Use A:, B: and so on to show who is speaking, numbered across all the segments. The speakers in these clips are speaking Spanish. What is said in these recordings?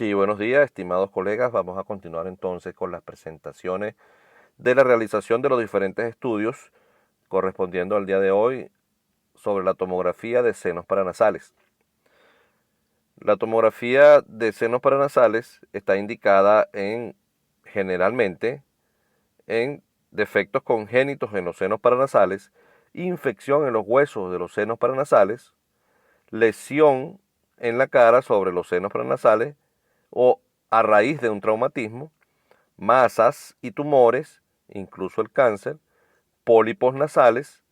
A: Sí, buenos días, estimados colegas. Vamos a continuar entonces con las presentaciones de la realización de los diferentes estudios correspondiendo al día de hoy sobre la tomografía de senos paranasales. La tomografía de senos paranasales está indicada generalmente en defectos congénitos en los senos paranasales, infección en los huesos de los senos paranasales, lesión en la cara sobre los senos paranasales o a raíz de un traumatismo, masas y tumores, incluso el cáncer, pólipos nasales,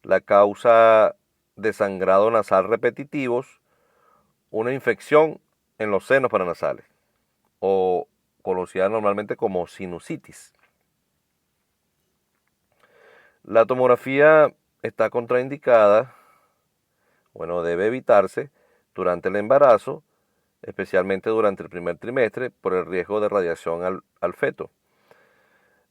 A: la causa de sangrado nasal repetitivos, una infección en los senos paranasales o conocida normalmente como sinusitis. La tomografía está contraindicada, debe evitarse durante el embarazo, especialmente durante el primer trimestre, por el riesgo de radiación al feto.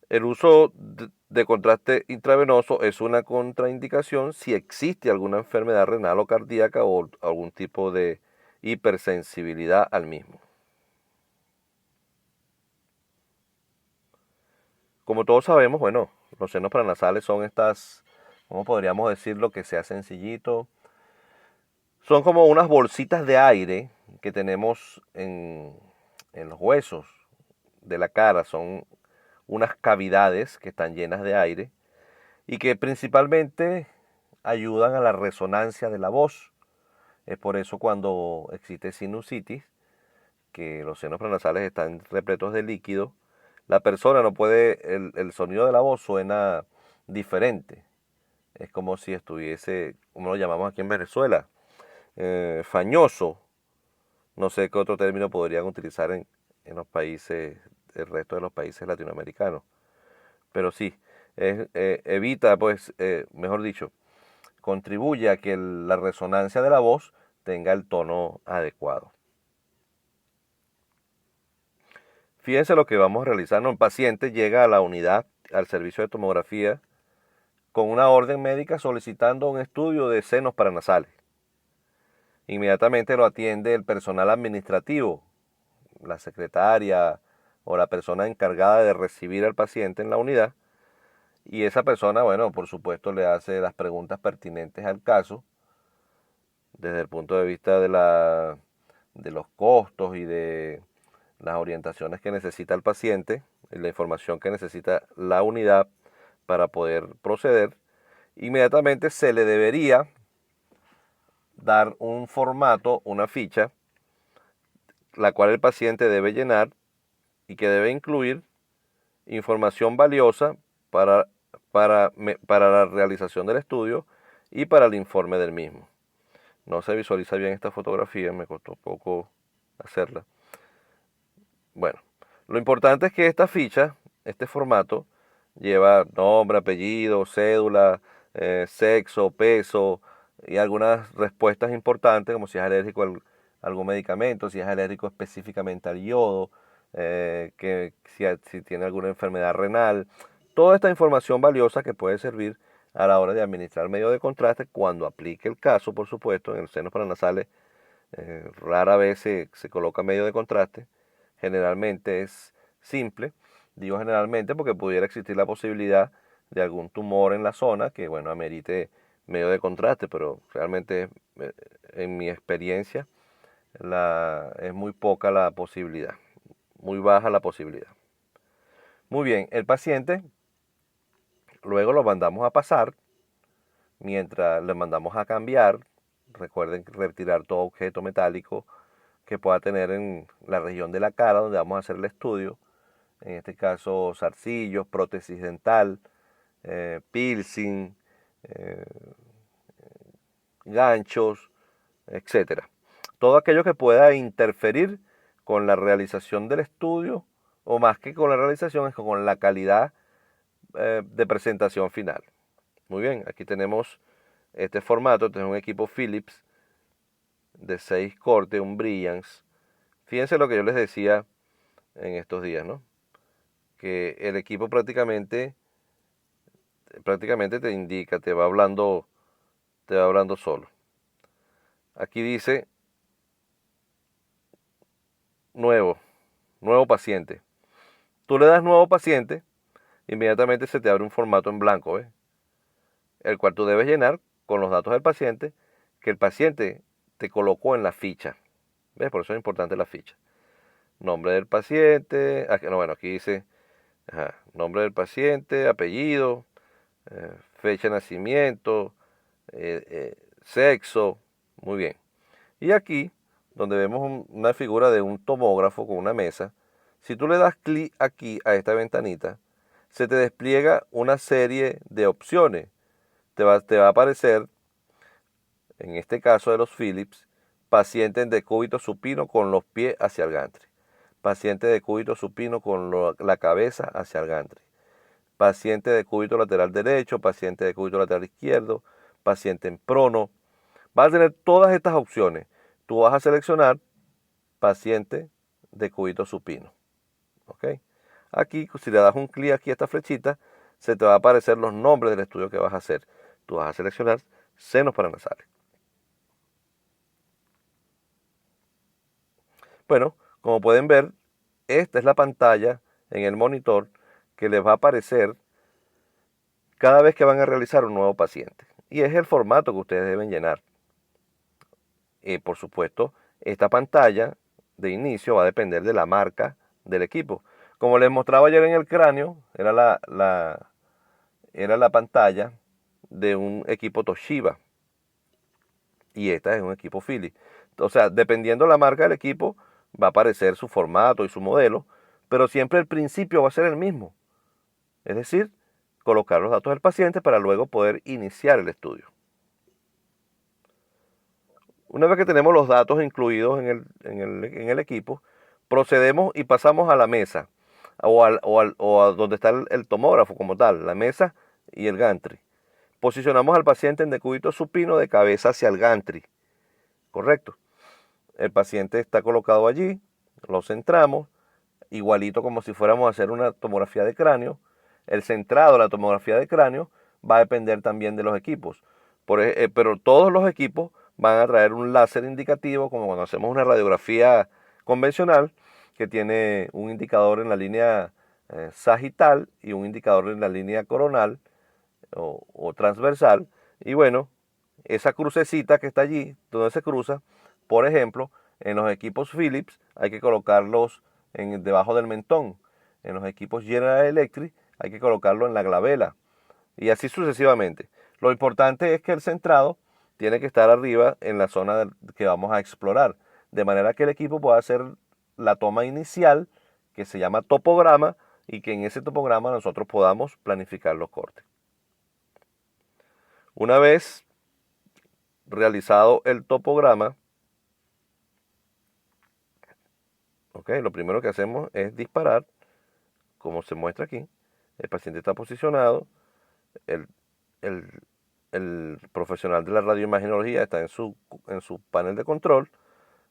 A: El uso de contraste intravenoso es una contraindicación si existe alguna enfermedad renal o cardíaca o algún tipo de hipersensibilidad al mismo. Como todos sabemos, los senos paranasales son estas, ¿cómo podríamos decirlo? Que sea sencillito. Son como unas bolsitas de aire que tenemos en los huesos de la cara. Son unas cavidades que están llenas de aire y que principalmente ayudan a la resonancia de la voz. Es por eso cuando existe sinusitis, que los senos paranasales están repletos de líquido, la persona no puede, el sonido de la voz suena diferente. Es como si estuviese, como lo llamamos aquí en Venezuela, fañoso. No sé qué otro término podrían utilizar en los países, el resto de los países latinoamericanos. Pero sí, evita, mejor dicho, contribuye a que la resonancia de la voz tenga el tono adecuado. Fíjense lo que vamos a realizar. Un paciente llega a la unidad, al servicio de tomografía, con una orden médica solicitando un estudio de senos paranasales. Inmediatamente lo atiende el personal administrativo, la secretaria o la persona encargada de recibir al paciente en la unidad. Y esa persona, por supuesto, le hace las preguntas pertinentes al caso, desde el punto de vista de los costos y de las orientaciones que necesita el paciente, la información que necesita la unidad para poder proceder. Inmediatamente se le debería dar un formato, una ficha, la cual el paciente debe llenar y que debe incluir información valiosa para, para la realización del estudio y para el informe del mismo. No se visualiza bien esta fotografía, me costó poco hacerla. Bueno, lo importante es que esta ficha, este formato, lleva nombre, apellido, cédula, sexo, peso y algunas respuestas importantes, como si es alérgico a algún medicamento, si es alérgico específicamente al yodo, si tiene alguna enfermedad renal. Toda esta información valiosa que puede servir a la hora de administrar medio de contraste cuando aplique el caso, por supuesto, en el senos paranasales rara vez se coloca medio de contraste. Generalmente es simple. Digo generalmente porque pudiera existir la posibilidad de algún tumor en la zona que, amerite medio de contraste, pero realmente en mi experiencia es muy poca la posibilidad, muy baja la posibilidad. Muy bien, el paciente luego lo mandamos a pasar, mientras le mandamos a cambiar. Recuerden retirar todo objeto metálico que pueda tener en la región de la cara donde vamos a hacer el estudio. En este caso, zarcillos, prótesis dental, piercing, eh, ganchos, etcétera. Todo aquello que pueda interferir con la realización del estudio, o más que con la realización, es con la calidad de presentación final. Muy bien, aquí tenemos este formato, tenemos un equipo Philips de 6 cortes, un Brilliance. Fíjense lo que yo les decía en estos días, ¿no? Que el equipo prácticamente te indica, te va hablando solo. Aquí dice nuevo paciente. Tú le das nuevo paciente, inmediatamente se te abre un formato en blanco, ¿ves? El cual tú debes llenar con los datos del paciente que el paciente te colocó en la ficha. ¿Ves? Por eso es importante la ficha. Nombre del paciente, aquí dice nombre del paciente, apellido, fecha de nacimiento, sexo, muy bien. Y aquí, donde vemos una figura de un tomógrafo con una mesa, si tú le das clic aquí a esta ventanita, se te despliega una serie de opciones. Te va a aparecer, en este caso de los Philips, paciente en decúbito supino con los pies hacia el gantry. Paciente de decúbito supino con la cabeza hacia el gantry. Paciente de decúbito lateral derecho, paciente de decúbito lateral izquierdo, paciente en prono. Vas a tener todas estas opciones. Tú vas a seleccionar paciente de decúbito supino. ¿Ok? Aquí, si le das un clic aquí a esta flechita, se te va a aparecer los nombres del estudio que vas a hacer. Tú vas a seleccionar senos paranasales. Bueno, como pueden ver, esta es la pantalla en el monitor que les va a aparecer cada vez que van a realizar un nuevo paciente. Y es el formato que ustedes deben llenar. Por supuesto, esta pantalla de inicio va a depender de la marca del equipo. Como les mostraba ayer en el cráneo, era la pantalla de un equipo Toshiba. Y esta es un equipo Philips. O sea, dependiendo la marca del equipo, va a aparecer su formato y su modelo, pero siempre el principio va a ser el mismo. Es decir, colocar los datos del paciente para luego poder iniciar el estudio. Una vez que tenemos los datos incluidos en el equipo, procedemos y pasamos a la mesa o a donde está el tomógrafo como tal, la mesa y el gantry. Posicionamos al paciente en decúbito supino de cabeza hacia el gantry. Correcto. El paciente está colocado allí, lo centramos, igualito como si fuéramos a hacer una tomografía de cráneo. El centrado de la tomografía de cráneo va a depender también de los equipos. Pero todos los equipos van a traer un láser indicativo, como cuando hacemos una radiografía convencional, que tiene un indicador en la línea sagital y un indicador en la línea coronal o transversal. Y bueno, esa crucecita que está allí, donde se cruza, por ejemplo, en los equipos Philips hay que colocarlos debajo del mentón. En los equipos General Electric hay que colocarlo en la glabela. Y así sucesivamente. Lo importante es que el centrado tiene que estar arriba en la zona que vamos a explorar. De manera que el equipo pueda hacer la toma inicial, que se llama topograma, y que en ese topograma nosotros podamos planificar los cortes. Una vez realizado el topograma, lo primero que hacemos es disparar, como se muestra aquí. El paciente está posicionado, el, el profesional de la radioimagenología está en su panel de control,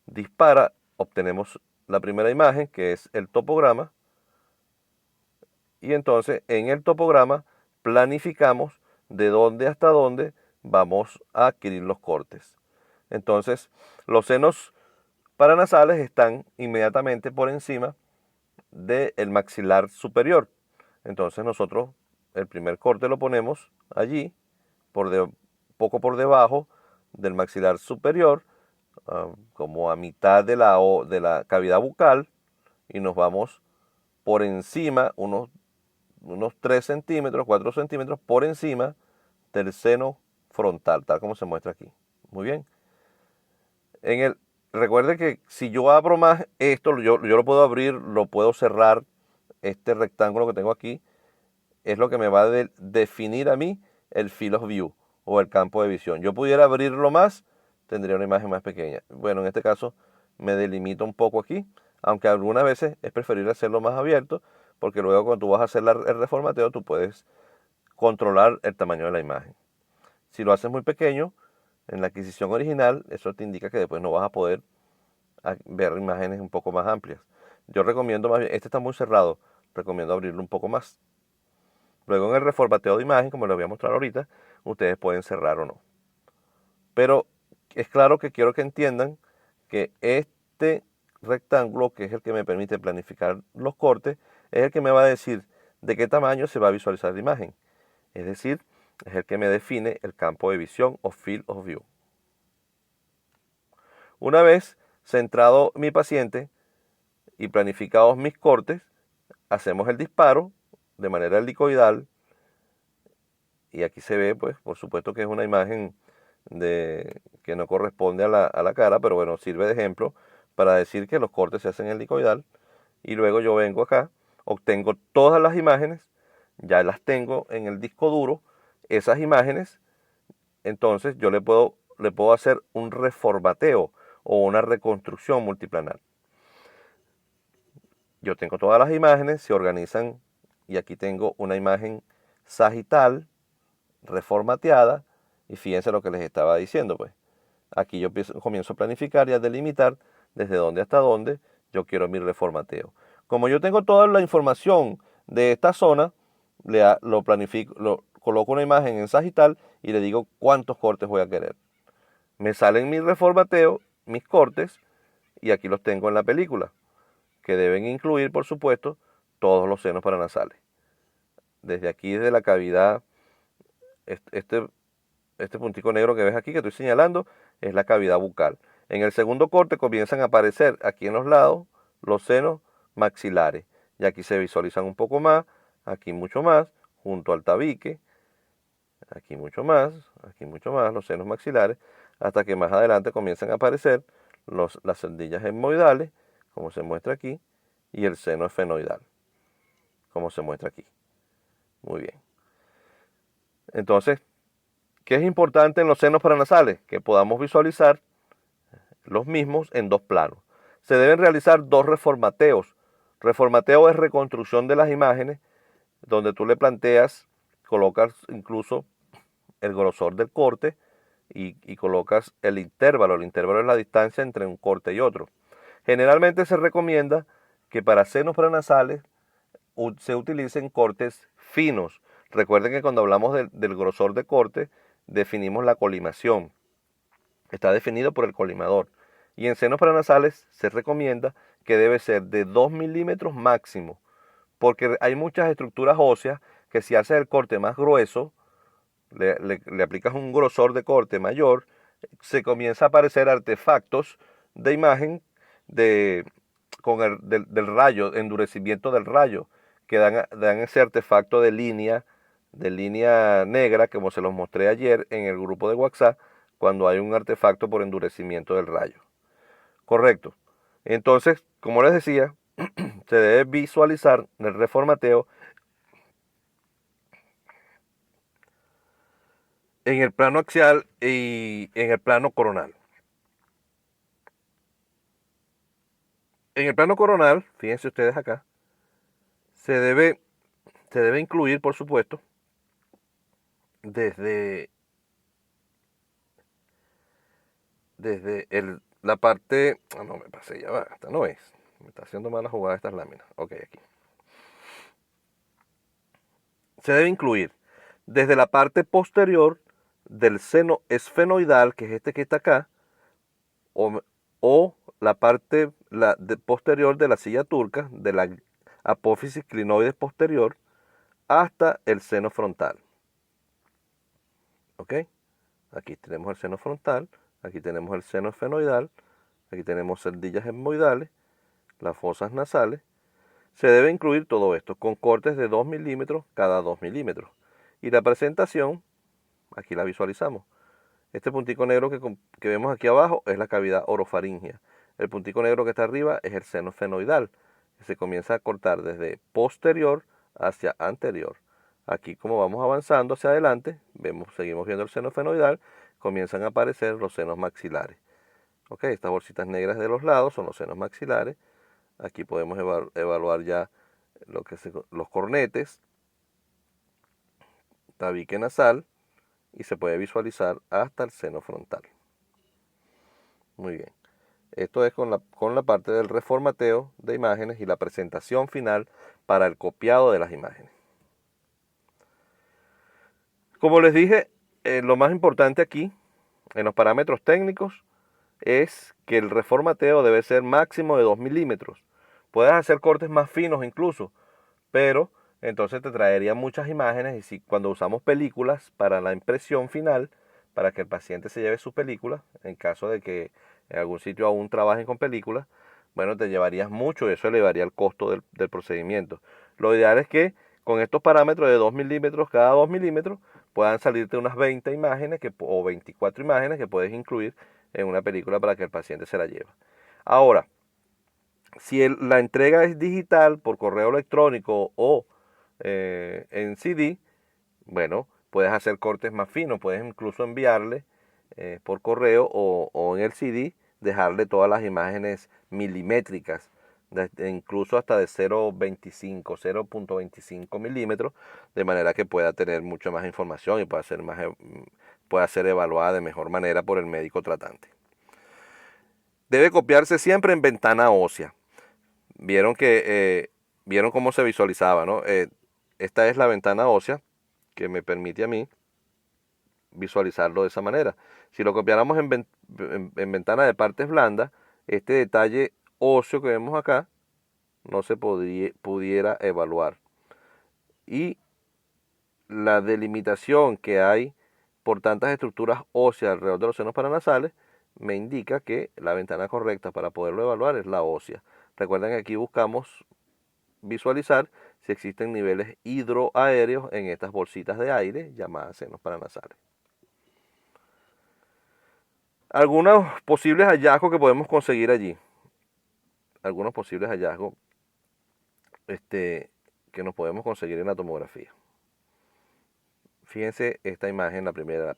A: dispara, obtenemos la primera imagen, que es el topograma, y entonces en el topograma planificamos de dónde hasta dónde vamos a adquirir los cortes. Entonces, los senos paranasales están inmediatamente por encima del maxilar superior. Entonces nosotros el primer corte lo ponemos allí, poco por debajo del maxilar superior, como a mitad de la cavidad bucal, y nos vamos por encima, unos 3 centímetros, 4 centímetros por encima del seno frontal, tal como se muestra aquí. Muy bien. Recuerde que si yo abro más esto, yo lo puedo abrir, lo puedo cerrar. Este rectángulo que tengo aquí es lo que me va a definir a mí el field of view o el campo de visión. Yo pudiera abrirlo más, tendría una imagen más pequeña. Bueno, en este caso me delimito un poco aquí, aunque algunas veces es preferible hacerlo más abierto, porque luego cuando tú vas a hacer el reformateo, tú puedes controlar el tamaño de la imagen. Si lo haces muy pequeño, en la adquisición original, eso te indica que después no vas a poder ver imágenes un poco más amplias. Yo recomiendo más bien, este está muy cerrado, recomiendo abrirlo un poco más. Luego en el reformateo de imagen, como les voy a mostrar ahorita, ustedes pueden cerrar o no. Pero es claro que quiero que entiendan que este rectángulo, que es el que me permite planificar los cortes, es el que me va a decir de qué tamaño se va a visualizar la imagen. Es decir, es el que me define el campo de visión o field of view. Una vez centrado mi paciente y planificados mis cortes, hacemos el disparo de manera helicoidal. Y aquí se ve, pues, por supuesto que es una imagen que no corresponde a la cara, pero bueno, sirve de ejemplo para decir que los cortes se hacen helicoidal. Y luego yo vengo acá, obtengo todas las imágenes, ya las tengo en el disco duro, esas imágenes, entonces yo le puedo hacer un reformateo o una reconstrucción multiplanar. Yo tengo todas las imágenes, se organizan y aquí tengo una imagen sagital, reformateada, y fíjense lo que les estaba diciendo, pues. Aquí yo comienzo a planificar y a delimitar desde dónde hasta dónde yo quiero mi reformateo. Como yo tengo toda la información de esta zona, lo planifico, coloco una imagen en sagital y le digo cuántos cortes voy a querer. Me salen mi reformateo, mis cortes, y aquí los tengo en la película, que deben incluir, por supuesto, todos los senos paranasales. Desde aquí, desde la cavidad, este puntico negro que ves aquí, que estoy señalando, es la cavidad bucal. En el segundo corte comienzan a aparecer aquí en los lados los senos maxilares. Y aquí se visualizan un poco más, aquí mucho más, junto al tabique, aquí mucho más los senos maxilares, hasta que más adelante comienzan a aparecer las celdillas etmoidales, como se muestra aquí, y el seno esfenoidal, como se muestra aquí. Muy bien. Entonces, ¿qué es importante en los senos paranasales? Que podamos visualizar los mismos en dos planos. Se deben realizar dos reformateos. Reformateo es reconstrucción de las imágenes, donde tú le planteas, colocas incluso el grosor del corte y colocas el intervalo. El intervalo es la distancia entre un corte y otro. Generalmente se recomienda que para senos paranasales se utilicen cortes finos. Recuerden que cuando hablamos del grosor de corte, definimos la colimación. Está definido por el colimador. Y en senos paranasales se recomienda que debe ser de 2 milímetros máximo, porque hay muchas estructuras óseas que si haces el corte más grueso, le aplicas un grosor de corte mayor, se comienza a aparecer artefactos de imagen del rayo, endurecimiento del rayo, que dan ese artefacto de línea negra, como se los mostré ayer en el grupo de WhatsApp, cuando hay un artefacto por endurecimiento del rayo. Correcto. Entonces, como les decía, se debe visualizar el reformateo en el plano axial y en el plano coronal. En el plano coronal, fíjense ustedes acá, se debe incluir, por supuesto, desde la parte... no, me pasé, ya va, esta no es. Me está haciendo mala jugada estas láminas. Ok, aquí. Se debe incluir desde la parte posterior del seno esfenoidal, que es este que está acá, o la parte posterior de la silla turca, de la apófisis clinoides posterior, hasta el seno frontal. ¿Ok? Aquí tenemos el seno frontal, aquí tenemos el seno esfenoidal, aquí tenemos celdillas etmoidales, las fosas nasales. Se debe incluir todo esto con cortes de 2 milímetros cada 2 milímetros. Y la presentación, aquí la visualizamos. Este puntico negro que vemos aquí abajo es la cavidad orofaringea. El puntico negro que está arriba es el seno esfenoidal, que se comienza a cortar desde posterior hacia anterior. Aquí, como vamos avanzando hacia adelante, seguimos viendo el seno esfenoidal, comienzan a aparecer los senos maxilares. Ok, estas bolsitas negras de los lados son los senos maxilares. Aquí podemos evaluar ya los cornetes, tabique nasal, y se puede visualizar hasta el seno frontal. Muy bien. Esto es con la parte del reformateo de imágenes y la presentación final para el copiado de las imágenes. Como les dije, lo más importante aquí, en los parámetros técnicos, es que el reformateo debe ser máximo de 2 milímetros. Puedes hacer cortes más finos incluso, pero entonces te traería muchas imágenes y si cuando usamos películas para la impresión final, para que el paciente se lleve su película, en caso de que en algún sitio aún trabajen con películas, bueno, te llevarías mucho y eso elevaría el costo del procedimiento. Lo ideal es que con estos parámetros de 2 milímetros cada 2 milímetros puedan salirte unas 20 imágenes o 24 imágenes que puedes incluir en una película para que el paciente se la lleve. Ahora, si la entrega es digital por correo electrónico o en CD, bueno, puedes hacer cortes más finos, puedes incluso enviarle por correo o en el CD, dejarle todas las imágenes milimétricas, incluso hasta de 0.25 milímetros, de manera que pueda tener mucha más información y pueda ser evaluada de mejor manera por el médico tratante. Debe copiarse siempre en ventana ósea. Vieron cómo se visualizaba, ¿no? Esta es la ventana ósea que me permite a mí visualizarlo de esa manera. Si lo copiáramos en ventana de partes blandas, este detalle óseo que vemos acá no se pudiera evaluar. Y la delimitación que hay por tantas estructuras óseas alrededor de los senos paranasales me indica que la ventana correcta para poderlo evaluar es la ósea. Recuerden que aquí buscamos visualizar si existen niveles hidroaéreos en estas bolsitas de aire llamadas senos paranasales. Algunos posibles hallazgos que podemos conseguir allí. Algunos posibles hallazgos que nos podemos conseguir en la tomografía. Fíjense esta imagen, la primera,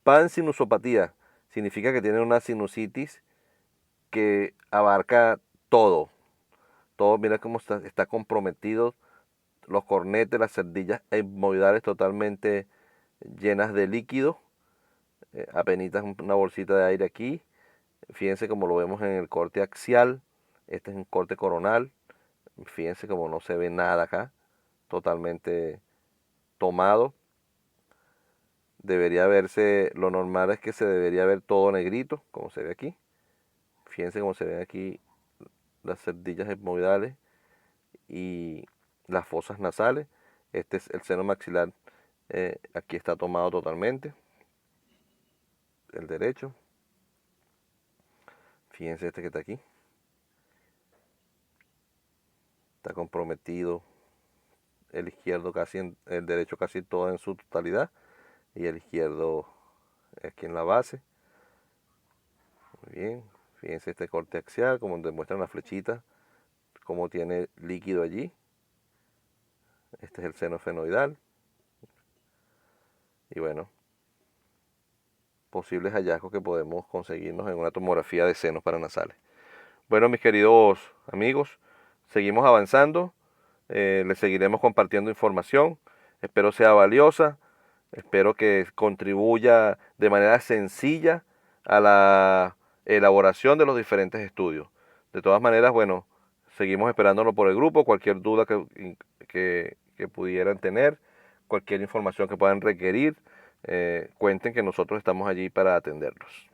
A: pansinusopatía. Significa que tiene una sinusitis que abarca todo. Todo, mira cómo está comprometido. Los cornetes, las cerdillas etmoidales totalmente llenas de líquido. Apenitas una bolsita de aire aquí. Fíjense como lo vemos en el corte axial. Este es un corte coronal. Fíjense como no se ve nada acá. Totalmente tomado. Debería verse, lo normal es que se debería ver todo negrito, como se ve aquí. Fíjense cómo se ven aquí las cerdillas etmoidales y las fosas nasales. Este es el seno maxilar. Aquí está tomado totalmente. El derecho. Fíjense este que está aquí. Está comprometido. El izquierdo casi, el derecho casi todo en su totalidad. Y el izquierdo aquí en la base. Muy bien. Fíjense este corte axial, como demuestran las flechitas, como tiene líquido allí. Este es el seno fenoidal. Y bueno, posibles hallazgos que podemos conseguirnos en una tomografía de senos paranasales. Bueno, mis queridos amigos, seguimos avanzando. Les seguiremos compartiendo información. Espero sea valiosa. Espero que contribuya de manera sencilla a la elaboración de los diferentes estudios. De todas maneras, bueno, seguimos esperándolo por el grupo. Cualquier duda que pudieran tener, cualquier información que puedan requerir, cuenten que nosotros estamos allí para atenderlos.